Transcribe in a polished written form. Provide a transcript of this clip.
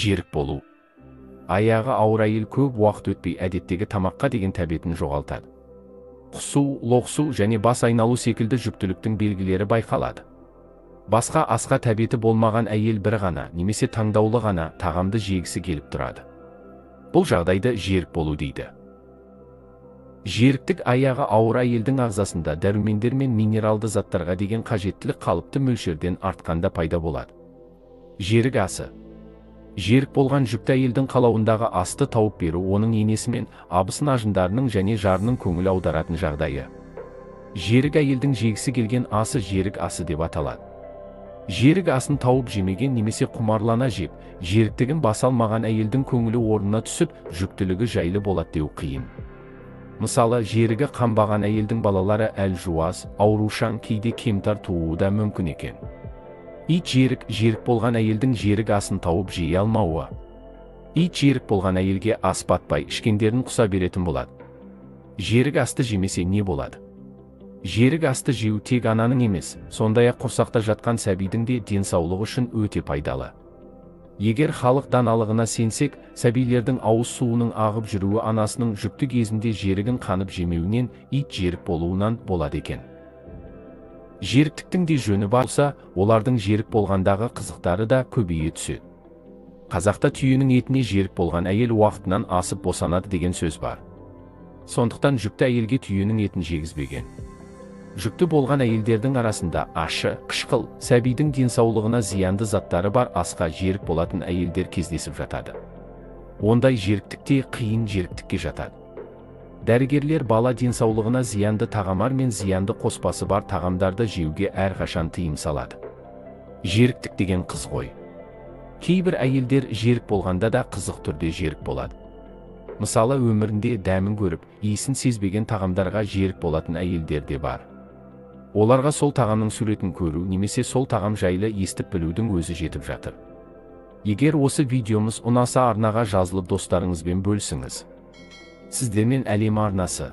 Жерік болу. Аяғы ауыр әйел көп уақыт өтпей әдеттегі тамаққа деген тәбетін жоғалтады. Құсу, лоқсу және бас айналу секілді жүктіліктің белгілері байқалады. Басқа асқа тәбеті болмаған әйел бір ғана немесе таңдаулы ғана тағамды жегісі келіп тұрады. Бұл жағдайды жерік болу дейді. Жеріктік аяғы ауыр әйелдің ағзасында дәрумендер мен минералды заттарға деген қажеттілік қалыпты мөлшерден артқанда пайда болады. Жерік асы. Жерік болған жүкті әйелдің қалауындағы асты тауып беру оның енесі мен абысын ажындарының және жарының көңіл аударатын жағдайы. Жерік әйелдің жегісі келген асы жерік асы деп аталады. Жерік асын тауып жемеген немесе құмарлана жеп, жеріктігін баса алмаған әйелдің көңілі орнына түсіп, жүктілігі жайлы болады деу қиын. Мысалы, жерігі қанбаған әйелдің балалары әлжуаз, аурушаң, кейде кемтар тууы да мүмкін екен. Ит жерік болған әйелдің жерік асын тауып жей алмауы. Ит жерік болған әйелге ас батпай, ішкендерін құса беретін болады. Жерік асты жемесе не болады? Жерік асты жеу тек ананың емес, сондай-ақ құрсақта жатқан сәбидің де денсаулығы үшін өте пайдалы. Егер халық даналығына сенсек, сәбилердің ауыз суының ағып жүруі анасының жүкті кезінде жерігін қанып жемеуінен, ит жерік болуынан болады екен. Жеріктіктің де жөні болса, олардың жерік болғандағы қызықтары да көбейе түседі. Қазақта түйенің етіне жерік болған әйел уақытынан асып босанады деген сөз бар. Сондықтан жүкті әйелге түйенің етін жегізбеген. Жүкті болған әйелдердің арасында ащы, қышқыл, сәбидің денсаулығына зиянды заттары бар асқа жерік болатын әйелдер кездесіп жатады. Ондай жеріктікте қиын жеріктікке жатады. Дәрігерлер бала денсаулығына зиянды тағамдар мен зиянды қоспасы бар тағамдарды жеуге әрқашан тыйым салады. Жеріктік деген қыз ғой. Кейбір әйелдер жерік болғанда да қызық түрде жерік болады. Мысалы, өмірінде дәмін көріп, иісін сезбеген тағамдарға жерік болатын әйелдер де бар. Оларға сол тағамның суретін көру немесе сол тағам жайлы естіп білудің өзі жетіп жатыр. Егер осы видеомыз ұнаса арнаға жазылып достарыңызбен бөлісіңіз. Сіздермен әлем арнасы.